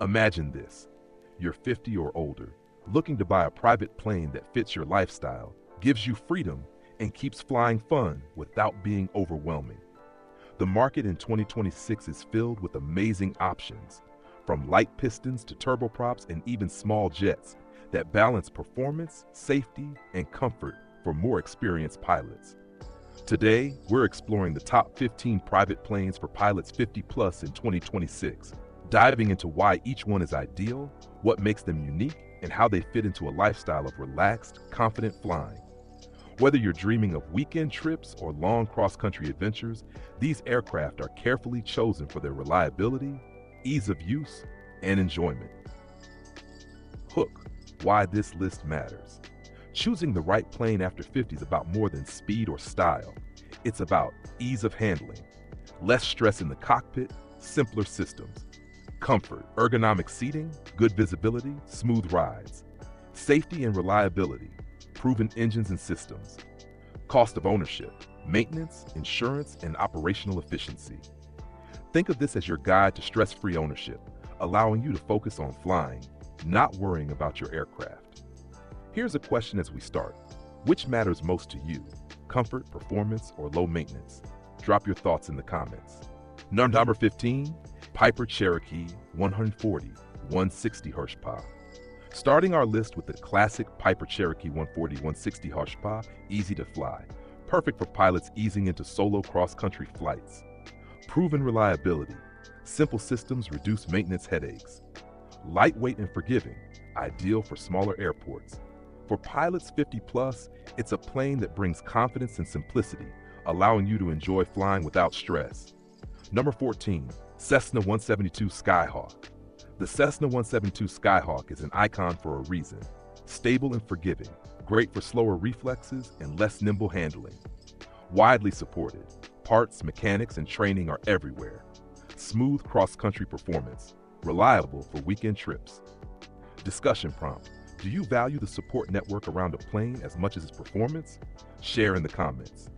Imagine this. You're 50 or older, looking to buy a private plane that fits your lifestyle, gives you freedom, and keeps flying fun without being overwhelming. The market in 2026 is filled with amazing options, from light pistons to turboprops and even small jets that balance performance, safety, and comfort for more experienced pilots. Today, we're exploring the top 15 private planes for pilots 50 plus in 2026, diving into why each one is ideal, what makes them unique, and how they fit into a lifestyle of relaxed, confident flying. Whether you're dreaming of weekend trips or long cross-country adventures, these aircraft are carefully chosen for their reliability, ease of use, and enjoyment. Hook, why this list matters. Choosing the right plane after 50 is about more than speed or style. It's about ease of handling, less stress in the cockpit, simpler systems, comfort, ergonomic seating, good visibility, smooth rides, safety and reliability, proven engines and systems, cost of ownership, maintenance, insurance, and operational efficiency. Think of this as your guide to stress-free ownership, allowing you to focus on flying, not worrying about your aircraft. Here's a question as we start. Which matters most to you? Comfort, performance, or low maintenance? Drop your thoughts in the comments. Number 15, Piper Cherokee 140, 160 horsepower. Starting our list with the classic Piper Cherokee 140, 160 horsepower, easy to fly, perfect for pilots easing into solo cross-country flights. Proven reliability, simple systems reduce maintenance headaches. Lightweight and forgiving, ideal for smaller airports. For pilots 50 plus, it's a plane that brings confidence and simplicity, allowing you to enjoy flying without stress. Number 14, Cessna 172 Skyhawk. The Cessna 172 Skyhawk is an icon for a reason. Stable and forgiving, great for slower reflexes and less nimble handling. Widely supported, parts, mechanics, and training are everywhere. Smooth cross-country performance, reliable for weekend trips. Discussion prompt. Do you value the support network around a plane as much as its performance? Share in the comments.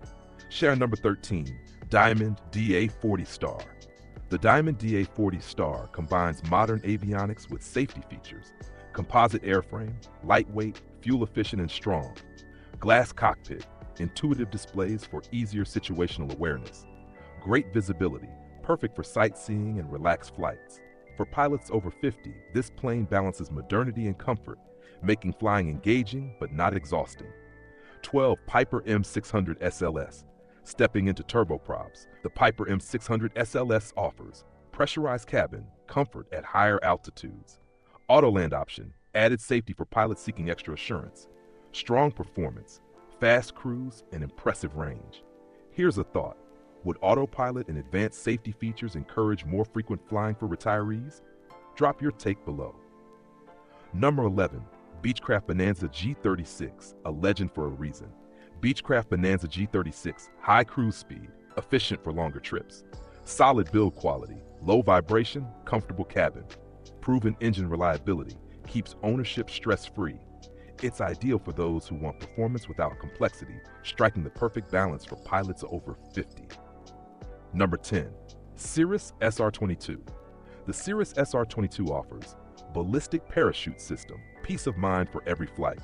Share number 13, Diamond DA40 Star. The Diamond DA40 Star combines modern avionics with safety features, composite airframe, lightweight, fuel-efficient, and strong. Glass cockpit, intuitive displays for easier situational awareness. Great visibility, perfect for sightseeing and relaxed flights. For pilots over 50, this plane balances modernity and comfort, making flying engaging but not exhausting. 12 Piper M600 SLS. Stepping into turboprops, the Piper M600 SLS offers pressurized cabin, comfort at higher altitudes. Autoland option, added safety for pilots seeking extra assurance. Strong performance, fast cruise, and impressive range. Here's a thought. Would autopilot and advanced safety features encourage more frequent flying for retirees? Drop your take below. Number 11, Beechcraft Bonanza G36, a legend for a reason. Beechcraft Bonanza G36, high cruise speed, efficient for longer trips. Solid build quality, low vibration, comfortable cabin. Proven engine reliability, keeps ownership stress-free. It's ideal for those who want performance without complexity, striking the perfect balance for pilots over 50. Number 10, Cirrus SR22. The Cirrus SR22 offers ballistic parachute system, peace of mind for every flight.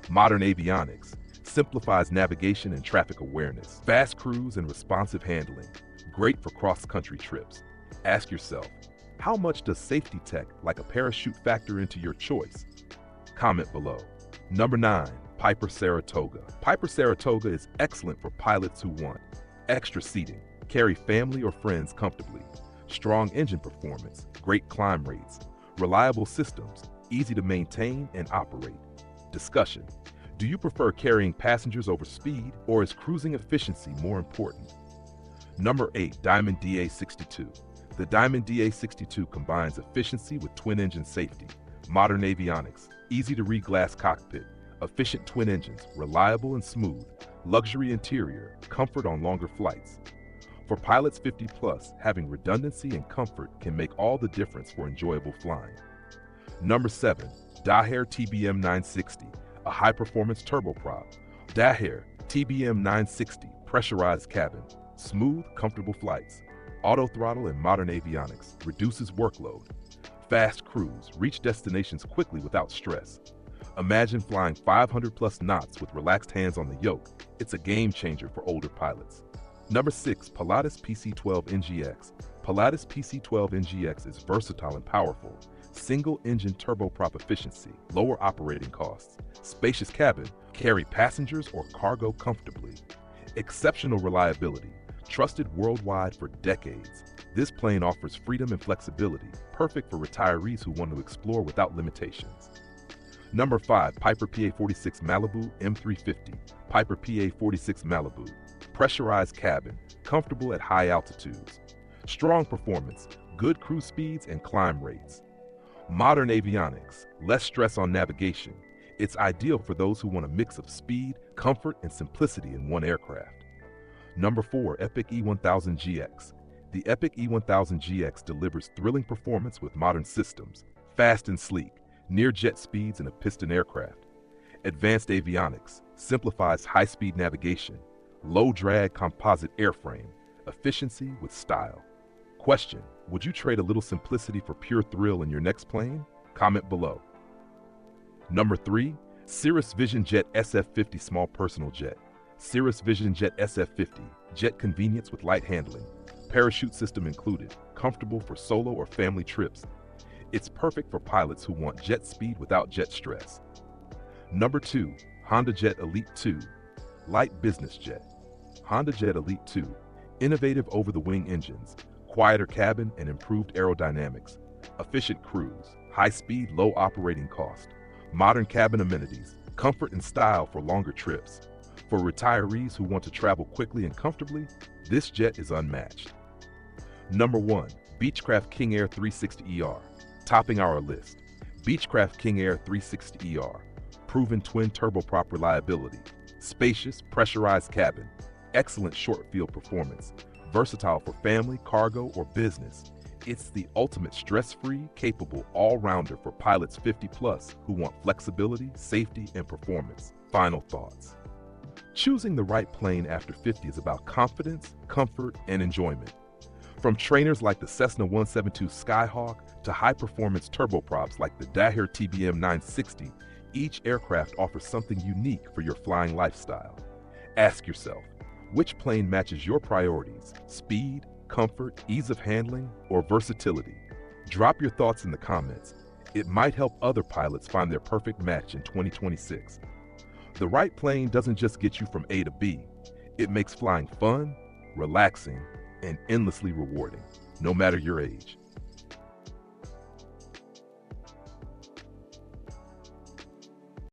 Modern avionics, simplifies navigation and traffic awareness. Fast cruise and responsive handling, great for cross-country trips. Ask yourself, how much does safety tech like a parachute factor into your choice? Comment below. Number 9, Piper Saratoga. Piper Saratoga is excellent for pilots who want extra seating, carry family or friends comfortably, strong engine performance, great climb rates, reliable systems, easy to maintain and operate. Discussion. Do you prefer carrying passengers over speed, or is cruising efficiency more important? Number 8, Diamond DA62. The Diamond DA62 combines efficiency with twin-engine safety, modern avionics, easy-to-read glass cockpit, efficient twin engines, reliable and smooth, luxury interior, comfort on longer flights. For pilots 50 plus, having redundancy and comfort can make all the difference for enjoyable flying. Number 7, Daher TBM 960, a high-performance turboprop. Daher TBM 960, pressurized cabin, smooth, comfortable flights, auto throttle and modern avionics, reduces workload. fast cruise, reach destinations quickly without stress. Imagine flying 500 plus knots with relaxed hands on the yoke. It's a game changer for older pilots. Number 6, Pilatus PC-12 NGX. Pilatus PC-12 NGX is versatile and powerful. Single-engine turboprop efficiency, lower operating costs, spacious cabin, carry passengers or cargo comfortably. Exceptional reliability, trusted worldwide for decades. This plane offers freedom and flexibility, perfect for retirees who want to explore without limitations. Number 5, Piper PA-46 Malibu M350. Piper PA-46 Malibu. Pressurized cabin, comfortable at high altitudes. Strong performance, good cruise speeds and climb rates. Modern avionics, less stress on navigation. It's ideal for those who want a mix of speed, comfort, and simplicity in one aircraft. Number 4, Epic E1000GX. The Epic E1000GX delivers thrilling performance with modern systems, fast and sleek, near jet speeds in a piston aircraft. Advanced avionics, simplifies high-speed navigation, low-drag composite airframe, efficiency with style. Question: would you trade a little simplicity for pure thrill in your next plane? Comment below. Number 3, Cirrus Vision Jet SF-50 Small Personal Jet. Cirrus Vision Jet SF-50, jet convenience with light handling. Parachute system included, comfortable for solo or family trips. It's perfect for pilots who want jet speed without jet stress. Number 2, Honda Jet Elite 2, light business jet. Honda Jet Elite 2, innovative over-the-wing engines, quieter cabin and improved aerodynamics, efficient cruise, high speed, low operating cost, modern cabin amenities, comfort and style for longer trips. For retirees who want to travel quickly and comfortably, this jet is unmatched. Number 1, Beechcraft King Air 360ER. Topping our list, Beechcraft King Air 360ER, proven twin turboprop reliability, spacious pressurized cabin, excellent short field performance, versatile for family, cargo, or business. It's the ultimate stress-free, capable all-rounder for pilots 50 plus who want flexibility, safety, and performance. Final thoughts. Choosing the right plane after 50 is about confidence, comfort, and enjoyment. From trainers like the Cessna 172 Skyhawk to high-performance turboprops like the Daher TBM 960, each aircraft offers something unique for your flying lifestyle. Ask yourself, which plane matches your priorities? Speed, comfort, ease of handling, or versatility? Drop your thoughts in the comments. It might help other pilots find their perfect match in 2026. The right plane doesn't just get you from A to B. It makes flying fun, relaxing, and endlessly rewarding, no matter your age.